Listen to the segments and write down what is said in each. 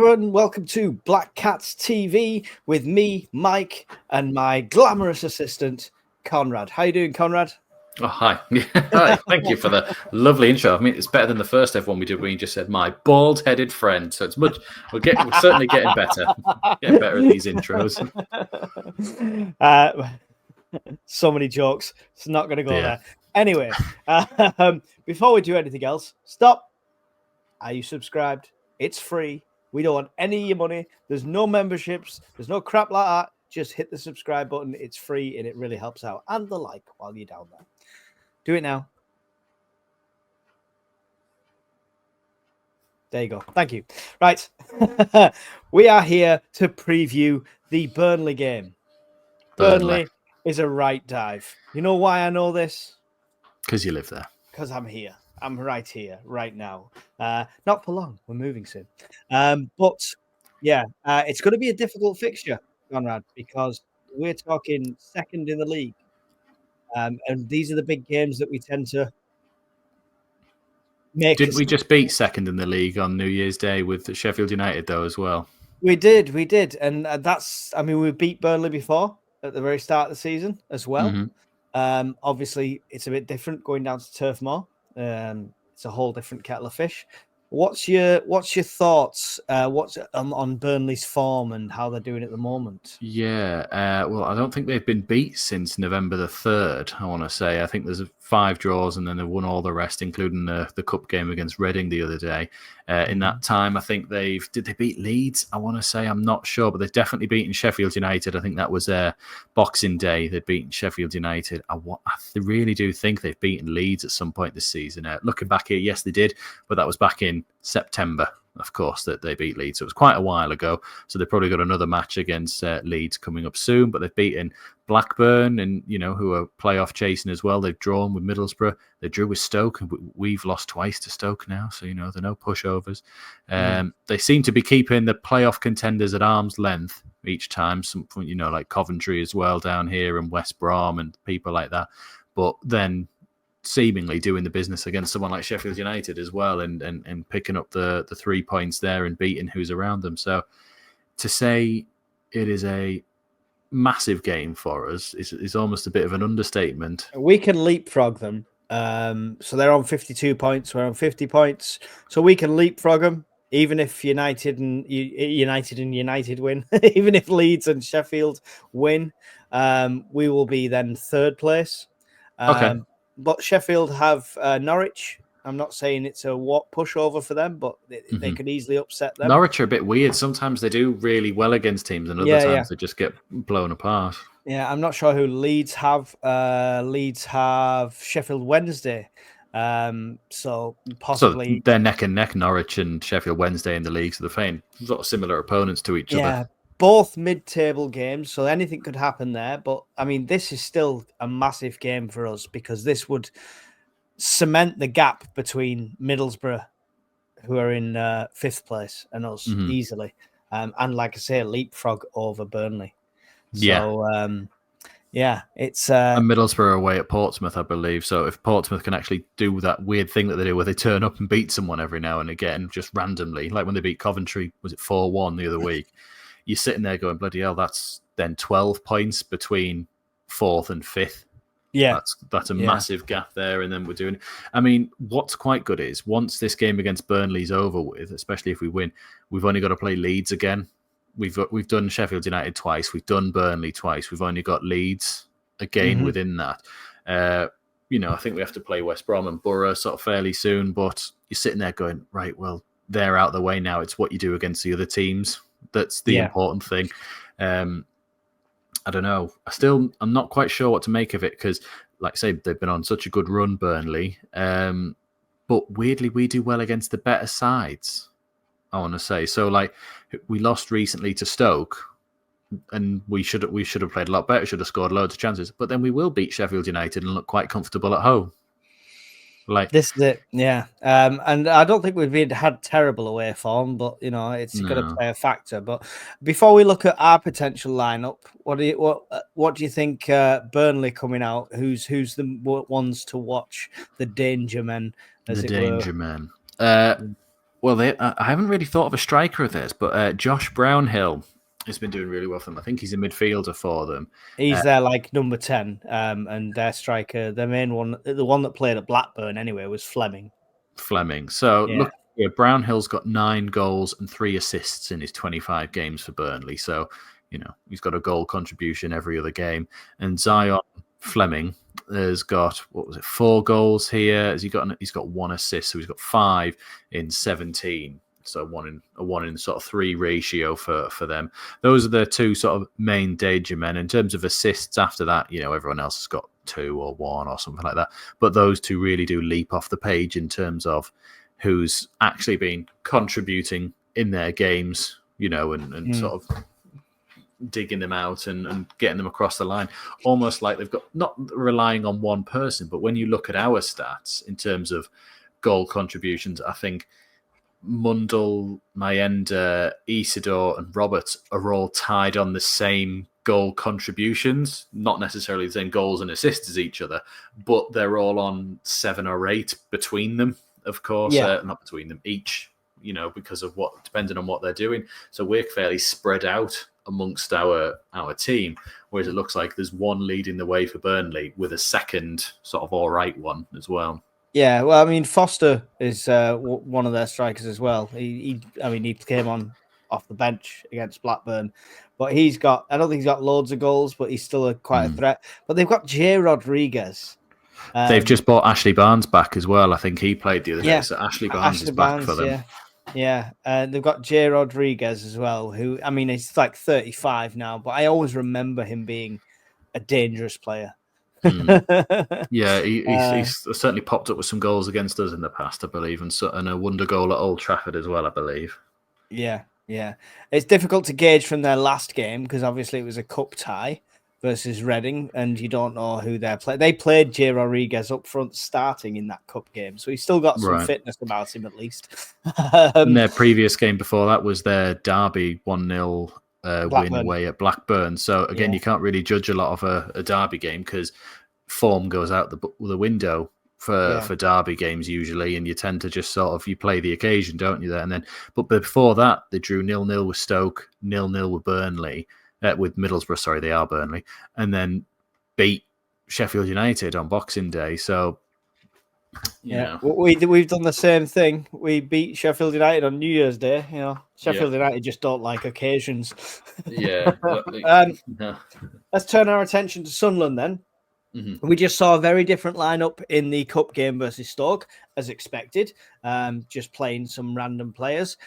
everyone. Welcome to Black Cats TV with me, Mike, and my glamorous assistant, Conrad. How you doing, Conrad? Oh, hi. Hi. Thank you for the lovely intro. I mean, it's better than the first ever one we did when you just said my bald-headed friend. So it's much. We're certainly getting better. Getting better at these intros. So many jokes. It's not going to go there. Anyway, before we do anything else, stop. Are you subscribed? It's free. We don't want any of your money. There's no memberships. There's no crap like that. Just hit the subscribe button. It's free and it really helps out. And the like while you're down there. Do it now. There you go. Thank you. Right. We are here to preview the Burnley game. Burnley is a right dive. You know why I know this? Because you live there. Because I'm here. I'm right here, right now. Not for long. We're moving soon. But yeah, it's going to be a difficult fixture, Conrad, because we're talking second in the league. And these are the big games that we tend to make. Didn't we just beat second in the league on New Year's Day with Sheffield United, though, as well? We did. And we beat Burnley before at the very start of the season as well. Mm-hmm. Obviously, it's a bit different going down to Turf Moor. It's a whole different kettle of fish. What's your thoughts? What's on Burnley's form and how they're doing at the moment? Yeah, well, I don't think they've been beat since November the 3rd. I want to say I think there's 5 draws and then they've won all the rest, including the cup game against Reading the other day. In that time, I think did they beat Leeds? I want to say I'm not sure, but they've definitely beaten Sheffield United. I think that was Boxing Day. They'd beaten Sheffield United. I really do think they've beaten Leeds at some point this season. Looking back here, yes, they did, but that was back in September, of course, that they beat Leeds. So it was quite a while ago. So they've probably got another match against Leeds coming up soon, but they've beaten Blackburn and, who are playoff chasing as well. They've drawn with Middlesbrough. They drew with Stoke, and we've lost twice to Stoke now. So, they're no pushovers. They seem to be keeping the playoff contenders at arm's length each time. Some, like Coventry as well down here and West Brom and people like that. But then seemingly doing the business against someone like Sheffield United as well and picking up the 3 points there and beating who's around them. So to say it is a massive game for us is almost a bit of an understatement. We can leapfrog them. So they're on 52 points. We're on 50 points. So we can leapfrog them, even if United and United win, even if Leeds and Sheffield win, we will be then third place. Okay. But Sheffield have Norwich. I'm not saying it's a pushover for them, but they could easily upset them. Norwich are a bit weird. Sometimes they do really well against teams, and other times they just get blown apart. Yeah, I'm not sure who Leeds have. Leeds have Sheffield Wednesday. So possibly... So they're neck and neck, Norwich and Sheffield Wednesday in the league, so they're playing sort of similar opponents to each other. Both mid-table games, so anything could happen there. But, I mean, this is still a massive game for us because this would cement the gap between Middlesbrough, who are in 5th place, and us easily. And, like I say, leapfrog over Burnley. So, it's... And Middlesbrough are away at Portsmouth, I believe. So if Portsmouth can actually do that weird thing that they do where they turn up and beat someone every now and again, just randomly, like when they beat Coventry, was it 4-1 the other week? You're sitting there going, bloody hell, that's then 12 points between 4th and 5th. Yeah. That's a massive gap there. And then we're doing... I mean, what's quite good is once this game against Burnley's over with, especially if we win, we've only got to play Leeds again. We've done Sheffield United twice. We've done Burnley twice. We've only got Leeds again within that. I think we have to play West Brom and Borough sort of fairly soon, but you're sitting there going, right, well, they're out of the way now. It's what you do against the other teams. That's the important thing. I don't know. I'm not quite sure what to make of it because, like I say, they've been on such a good run, Burnley. But weirdly, we do well against the better sides, I want to say. So, like, we lost recently to Stoke, and we should have played a lot better, should have scored loads of chances. But then we will beat Sheffield United and look quite comfortable at home. Like this is it, yeah. And I don't think we've had terrible away form, but it's going to play a factor. But before we look at our potential lineup, what do you think? Burnley coming out, who's the ones to watch? The danger men, as the it danger were. men. Well, I haven't really thought of a striker of theirs, but Josh Brownhill has been doing really well for them. I think he's a midfielder for them. He's their like number 10, and their striker, their main one, the one that played at Blackburn anyway, was Fleming. So Yeah. look, Brownhill's got 9 goals and 3 assists in his 25 games for Burnley. So, he's got a goal contribution every other game. And Zion Fleming has got 4 goals here. He's got 1 assist, so he's got 5 in 17. So a one in sort of 3 ratio for them. Those are the 2 sort of main danger men. In terms of assists after that, everyone else has got 2 or 1 or something like that. But those 2 really do leap off the page in terms of who's actually been contributing in their games, and sort of digging them out and getting them across the line. Almost like they've got, not relying on one person, but when you look at our stats in terms of goal contributions, I think Mundell, Mayenda, Isidore and Roberts are all tied on the same goal contributions, not necessarily the same goals and assists as each other, but they're all on 7 or 8 between them, of course. Not between them, each, because of depending on what they're doing. So we're fairly spread out amongst our team, whereas it looks like there's one leading the way for Burnley with a second sort of all right one as well. Yeah, well, I mean, Foster is one of their strikers as well. He came on off the bench against Blackburn, but I don't think he's got loads of goals, but he's still quite a threat. But they've got Jay Rodriguez. They've just bought Ashley Barnes back as well. I think he played the other day, so Ashley Barnes is back for them. Yeah. They've got Jay Rodriguez as well, who, I mean, he's like 35 now, but I always remember him being a dangerous player. Yeah, he's certainly popped up with some goals against us in the past, I believe, and a wonder goal at Old Trafford as well, I believe. Yeah. It's difficult to gauge from their last game because obviously it was a cup tie versus Reading, and you don't know who they're playing. They played Jay Rodriguez up front starting in that cup game, so he's still got some fitness about him at least. And their previous game before that was their derby 1-0 win away at Blackburn. So again, you can't really judge a lot of a derby game because form goes out the window for derby games usually, and you tend to just sort of, you play the occasion, don't you? But before that, they drew 0-0 with Stoke, 0-0 with Burnley, with Middlesbrough. Sorry, they are Burnley, and then beat Sheffield United on Boxing Day. So we've done the same thing. We beat Sheffield United on New Year's Day. Sheffield United just don't like occasions. Let's turn our attention to Sunderland then. Mm-hmm. We just saw a very different lineup in the cup game versus Stoke, as expected. Just playing some random players.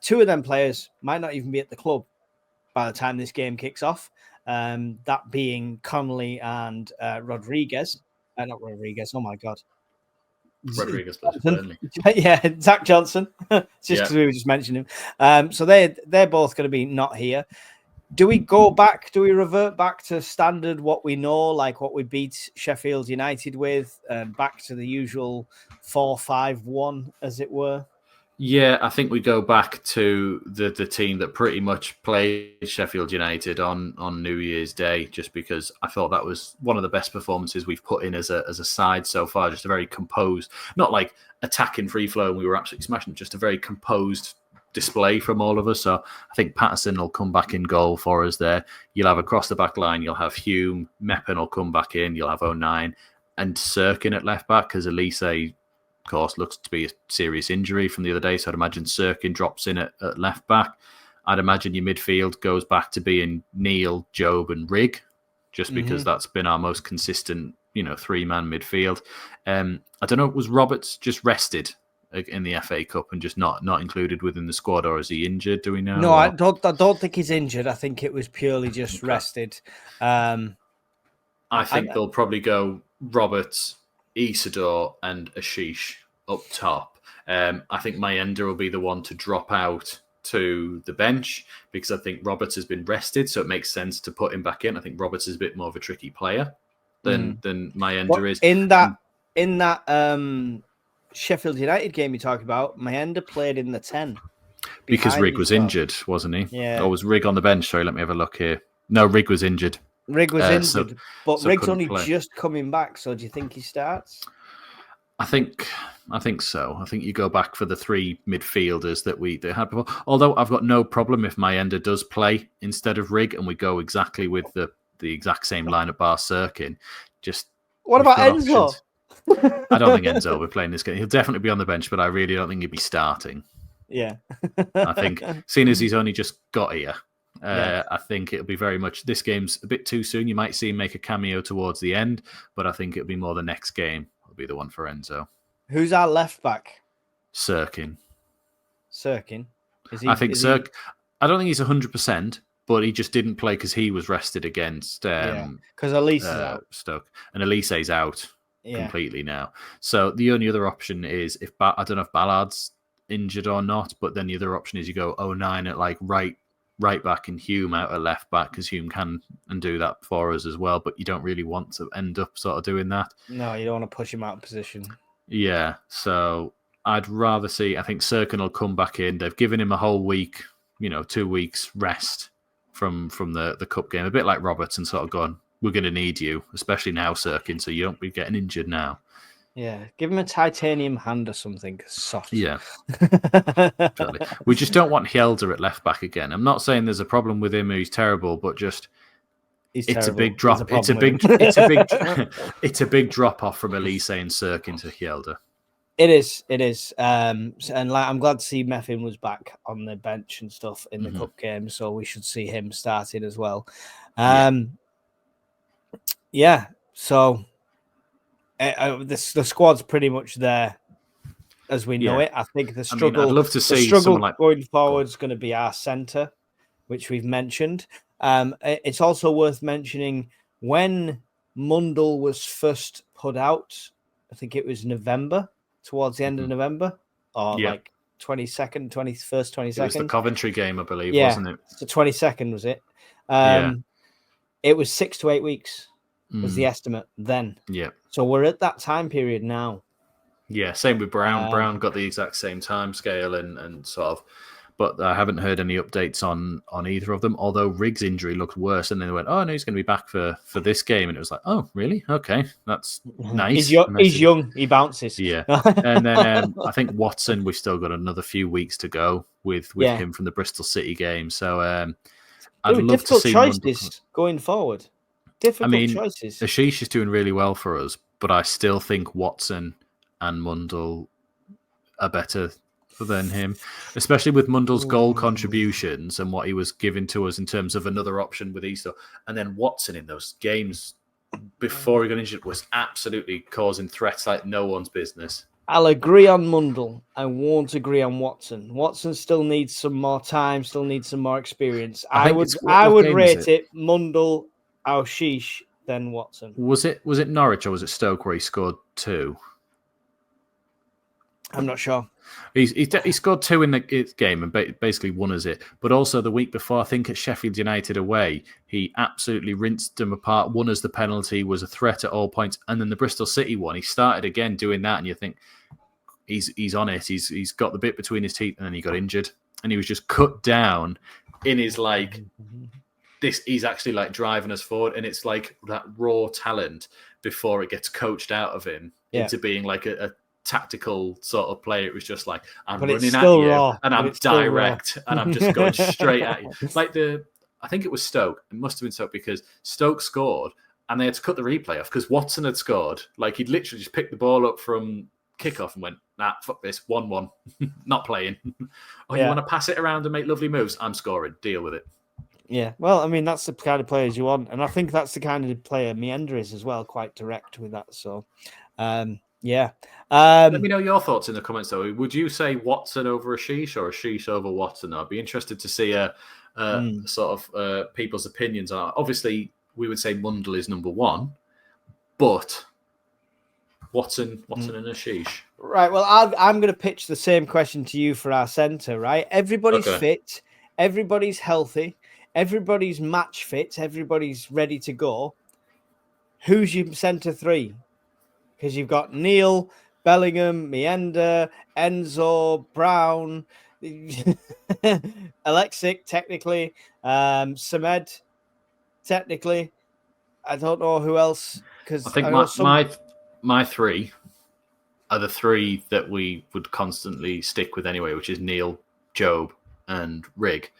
2 of them players might not even be at the club by the time this game kicks off. That being Connolly and Rodriguez. Not Rodriguez. Oh my God. Rodriguez plays Burnley. Yeah, Zach Johnson. It's just because we were just mentioning him. So they're both going to be not here. Do we revert back to standard what we know, like what we beat Sheffield United with, and back to the usual 4-5-1, as it were? Yeah, I think we go back to the team that pretty much played Sheffield United on New Year's Day, just because I thought that was one of the best performances we've put in as a side so far. Just a very composed, not like attacking free flow and we were absolutely smashing, just a very composed display from all of us. So I think Patterson will come back in goal for us there. You'll have across the back line, you'll have Hume, Meppen will come back in, you'll have 09 and Sirkin at left back, because Elise, of course, looks to be a serious injury from the other day. So I'd imagine Sirkin drops in at left back. I'd imagine your midfield goes back to being Neil, Job and Rigg, just because that's been our most consistent, 3-man midfield. I don't know, was Roberts just rested in the FA Cup and just not included within the squad, or is he injured? Do we know? No, I don't think he's injured. I think it was purely just rested. I think they'll probably go Roberts, Isidore and Ashish up top. I think Mayenda will be the one to drop out to the bench because I think Roberts has been rested, so it makes sense to put him back in. I think Roberts is a bit more of a tricky player than Mayenda is. In that Sheffield United game you talk about, Mayenda played in the 10. Because Rigg was injured, wasn't he? Yeah. Or was Rigg on the bench? Sorry, let me have a look here. No, Rigg was injured. Rigg was injured, but Rigg's only just coming back, so do you think he starts? I think so. I think you go back for the three midfielders that they had before. Although I've got no problem if Mayenda does play instead of Rig, and we go exactly with the exact same lineup bar Sirkin. Just What we've about got Enzo? options. I don't think Enzo will be playing this game. He'll definitely be on the bench, but I really don't think he'll be starting. Yeah. I think, seeing as he's only just got here, Yeah. I think it'll be very much, this game's a bit too soon. You might see him make a cameo towards the end, but I think it'll be more the next game will be the one for Enzo. Who's our left back? Sirkin. Is he? I think I don't think he's 100%, but he just didn't play because he was rested against because Elise is out. Stoke, and Elise's out completely now. So the only other option is I don't know if Ballard's injured or not, but then the other option is you go 09 at like right back and Hume out at left back, because Hume can and do that for us as well, but you don't really want to end up sort of doing that. No, you don't want to push him out of position. Yeah, so I'd rather see, I think Sirkin will come back in. They've given him a whole week, 2 weeks rest from the cup game, a bit like Roberts, and sort of gone, we're going to need you, especially now, Sirkin, so you don't be getting injured now. Yeah, give him a titanium hand or something soft. Yeah, totally. We just don't want Hjelde at left back again. I'm not saying there's a problem with him; he's terrible, but just it's a big drop. It's a big drop off from Elise and Sirkin to Hjelde. It is. And I'm glad to see Meffin was back on the bench and stuff in the cup game, so we should see him starting as well. Yeah. So. The squad's pretty much there as we know it. I think the struggle. I'd love to see someone like going forward is going to be our centre, which we've mentioned. It's also worth mentioning when Mundle was first put out. I think it was November, towards the end of November, or like 22nd, 21st, 22nd. It was the Coventry game, I believe, wasn't it? The 22nd was it? It was 6 to 8 weeks. Was the estimate then. Yeah. So we're at that time period now. Yeah, same with Brown. Brown got the exact same time scale and sort of, but I haven't heard any updates on either of them, although Riggs' injury looked worse, and then they went, oh, no, he's going to be back for this game, and it was like, oh, really? Okay, that's nice. He's young, he bounces. Yeah. And then I think Watson, we've still got another few weeks to go with him from the Bristol City game, so I'd love to see choices going forward. Difficult choices. Ashish is doing really well for us, but I still think Watson and Mundle are better than him, especially with Mundle's goal contributions and what he was giving to us in terms of another option with Easter. And then Watson in those games before he got injured was absolutely causing threats like no one's business. I'll agree on Mundle. I won't agree on Watson. Watson still needs some more time, still needs some more experience. I would rate it Mundle, Ashish, then Watson. Was it Norwich or was it Stoke where he scored 2? I'm not sure. He scored 2 in the game and basically won us it. But also the week before, I think at Sheffield United away, he absolutely rinsed them apart, won us the penalty, was a threat at all points. And then the Bristol City one, he started again doing that, and you think he's on it. He's got the bit between his teeth, and then he got injured, and he was just cut down in his he's actually like driving us forward, and it's like that raw talent before it gets coached out of him into being like a tactical sort of player. It was just like, I'm running at you and I'm direct and I'm just going straight at you. Like I think it was Stoke. It must have been Stoke, because Stoke scored and they had to cut the replay off because Watson had scored. Like he'd literally just picked the ball up from kickoff and went, nah, fuck this, 1-1, not playing. You want to pass it around and make lovely moves? I'm scoring. Deal with it. Yeah, well, I mean, that's the kind of players you want. And I think that's the kind of player Meander is as well, quite direct with that. So, yeah. Let me know your thoughts in the comments, though. Would you say Watson over Ashish or Ashish over Watson? I'd be interested to see sort of people's opinions on it. Obviously, we would say Mundle is number 1, but Watson and Ashish. Right, well, I'm going to pitch the same question to you for our centre, right? Everybody's fit. Everybody's healthy. Everybody's match fit. Everybody's ready to go. Who's your centre 3? Because you've got Neil, Bellingham, Meander, Enzo, Brown, Alexic, technically, Samed, technically. I don't know who else. Because I think my 3 are the three that we would constantly stick with anyway, which is Neil, Job, and Rig.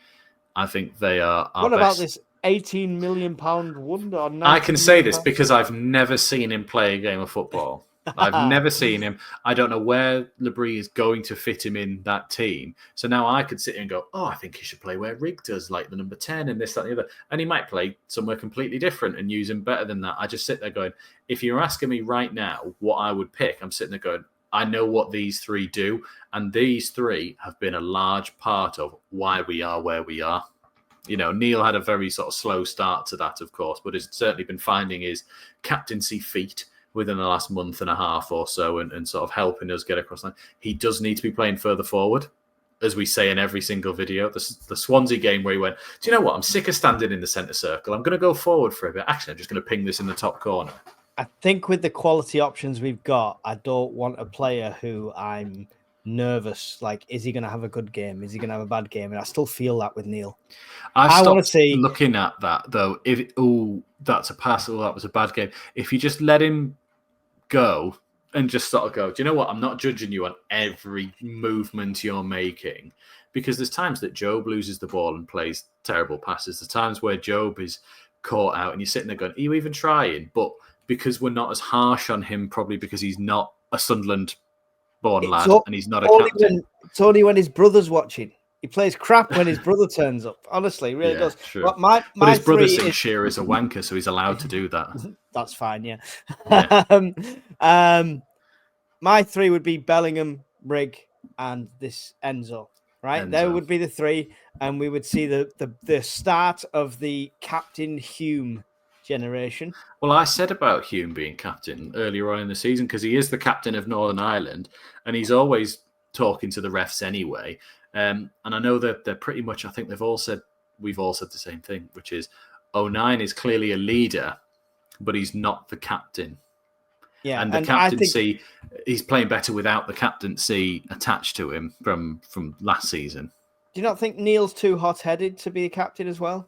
I think they are our What best. about this £18 million wonder? Or I can say this £19 because I've never seen him play a game of football. I've never seen him. I don't know where Labrie is going to fit him in that team. So now I could sit here and go, oh, I think he should play where Rig does, like the number 10 and this, that, and the other. And he might play somewhere completely different and use him better than that. I just sit there going, if you're asking me right now what I would pick, I'm sitting there going, I know what these three do. And these three have been a large part of why we are where we are. You know, Neil had a very sort of slow start to that, of course, but has certainly been finding his captaincy feet within the last month and a half or so and sort of helping us get across line. He does need to be playing further forward, as we say in every single video. The Swansea game where he went, do you know what? I'm sick of standing in the centre circle. I'm going to go forward for a bit. Actually, I'm just going to ping this in the top corner. I think with the quality options we've got, I don't want a player who I'm nervous. Like, is he going to have a good game? Is he going to have a bad game? And I still feel that with Neil. I want to see looking at that though. If that's a pass, that was a bad game. If you just let him go and just sort of go, do you know what? I'm not judging you on every movement you're making, because there's times that Job loses the ball and plays terrible passes. There's times where Job is caught out and you're sitting there going, are you even trying? But because we're not as harsh on him, probably because he's not a Sunderland born lad and he's not a captain. It's only when his brother's watching. He plays crap when his brother turns up. Honestly, he really does. True. But his brother thinks Shearer is a wanker, so he's allowed to do that. That's fine, yeah. My three would be Bellingham, Rig, and this Enzo. Right, there would be the three, and we would see the start of the Captain Hume generation. Well, I said about Hume being captain earlier on in the season because he is the captain of Northern Ireland, and he's always talking to the refs anyway. And I know that they're pretty much, I think we've all said the same thing, which is 09 is clearly a leader, but he's not the captain. Yeah, and the captaincy, he's playing better without the captaincy attached to him from last season. Do you not think Neil's too hot-headed to be a captain as well?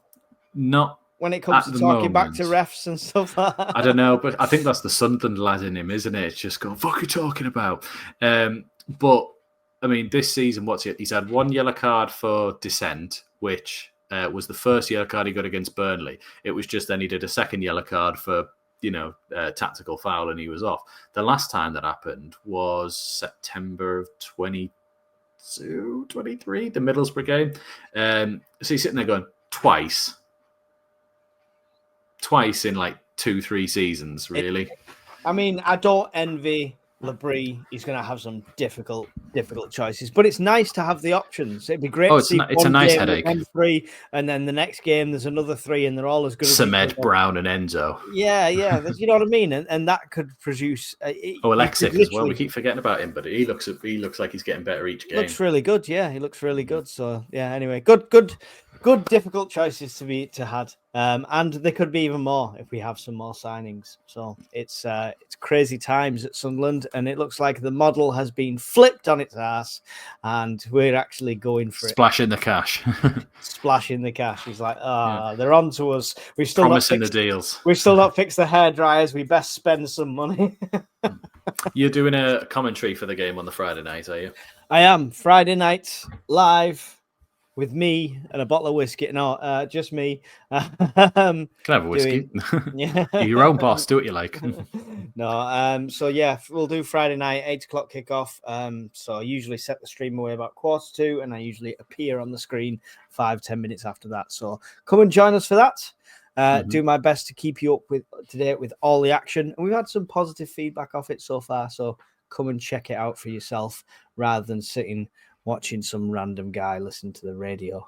Not when it comes to talking back to refs and stuff like that. I don't know, but I think that's the Sunderland lad in him, isn't it? It's just going, fuck you talking about? But I mean, this season, he's had one yellow card for dissent, which was the first yellow card he got against Burnley. It was just then he did a second yellow card for, tactical foul and he was off. The last time that happened was September of 22, 23, the Middlesbrough game. So he's sitting there going, twice in like 2-3 seasons, really. I mean, I don't envy Labrie. He's going to have some difficult choices, but it's nice to have the options. It'd be great to see it's a nice headache. 3, and then the next game there's another 3, and they're all as good as Samed, Brown, and Enzo. Yeah, you know what I mean, and that could produce. Alexic as well. We keep forgetting about him, but he looks like he's getting better each game. Looks really good. Yeah, he looks really good. So yeah. Anyway, good difficult choices to had. And there could be even more if we have some more signings. So it's crazy times at Sunderland, and it looks like the model has been flipped on its ass, and we're actually going for Splashing the cash. Splashing the cash. He's like, they're on to us. We've still promising the deals. We've still not fixed the hair dryers. We best spend some money. You're doing a commentary for the game on the Friday night, are you? I am. Friday night live. With me and a bottle of whiskey. No, just me. Can I have a whiskey? Yeah. You're your own boss. Do what you like. No. So yeah, we'll do Friday night, 8:00 kickoff. So I usually set the stream away about 1:45, and I usually appear on the screen 5-10 minutes after that. So come and join us for that. Do my best to keep you up to date with all the action. And we've had some positive feedback off it so far. So come and check it out for yourself rather than sitting watching some random guy listen to the radio,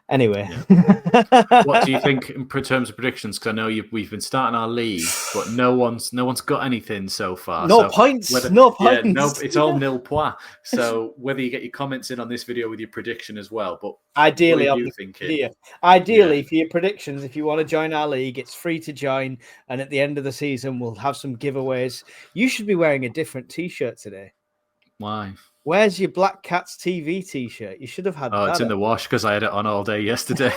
Anyway. Yeah. What do you think in terms of predictions? Because I know we've been starting our league, but no one's got anything so far. No points. It's all nil point. So whether you get your comments in on this video with your prediction as well, but ideally, for your predictions, if you want to join our league, it's free to join, and at the end of the season, we'll have some giveaways. You should be wearing a different T-shirt today. Why? Where's your Black Cats TV t-shirt? You should have had that. It's in the wash because I had it on all day yesterday.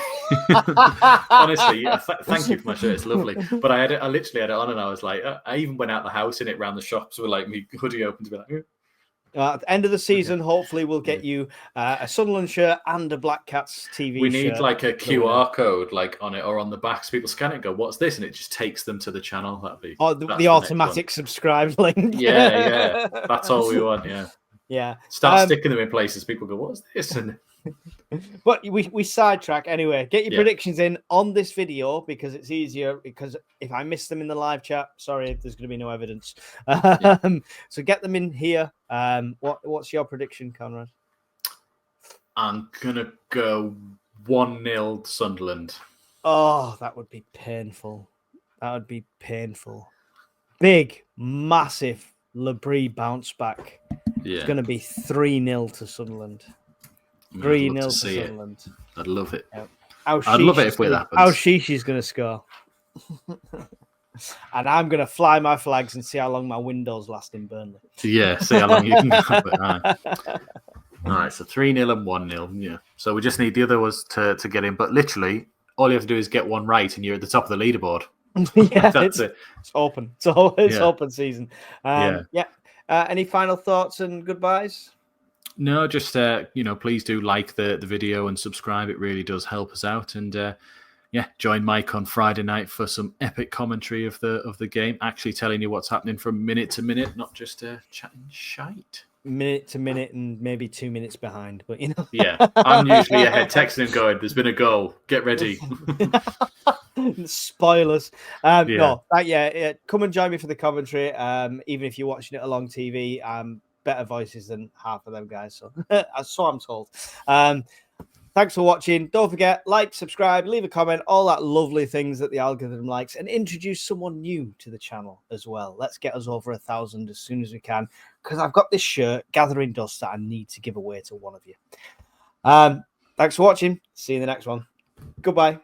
Honestly, thank you for my shirt. It's lovely. But I literally had it on and I was like, I even went out the house in it around the shops with like my hoodie open to be like, at the end of the season, hopefully we'll get you a Sunderland shirt and a Black Cats TV shirt. We need like a QR code like on it or on the back so people scan it and go, what's this? And it just takes them to the channel. That'd be the automatic subscribe link. Yeah. That's all we want, yeah. Yeah. Start sticking them in places. People go, what's this? And but we sidetrack anyway. Get your predictions in on this video because it's easier. Because if I miss them in the live chat, sorry, there's going to be no evidence. So get them in here. What's your prediction, Conrad? I'm gonna go 1-0 Sunderland. Oh, that would be painful. That would be painful. Big, massive Labrie bounce back. Yeah. It's going to be 3-0 to Sunderland. 3-0 to Sunderland. I'd love it. Yeah. I'd love it if it happens. Al-Shishi's going to score. And I'm going to fly my flags and see how long my windows last in Burnley. Yeah, see how long you can go. All right, so 3-0 and 1-0. Yeah. So we just need the other ones to get in. But literally, all you have to do is get one right and you're at the top of the leaderboard. Yeah, that's it. It's open. It's open season. Any final thoughts and goodbyes? No, just please do like the video and subscribe. It really does help us out. And join Mike on Friday night for some epic commentary of the game, actually telling you what's happening from minute to minute, not just chatting shite. Minute to minute and maybe 2 minutes behind, but you know. Yeah, I'm usually ahead, texting him going, "There's been a goal. Get ready." Spoilers. No, come and join me for the commentary. Even if you're watching it along TV, better voices than half of them guys. So, so I'm told. Thanks for watching. Don't forget, like, subscribe, leave a comment, all that lovely things that the algorithm likes, and introduce someone new to the channel as well. Let's get us over 1,000 as soon as we can, because I've got this shirt, Gathering Dust, that I need to give away to one of you. Thanks for watching. See you in the next one. Goodbye.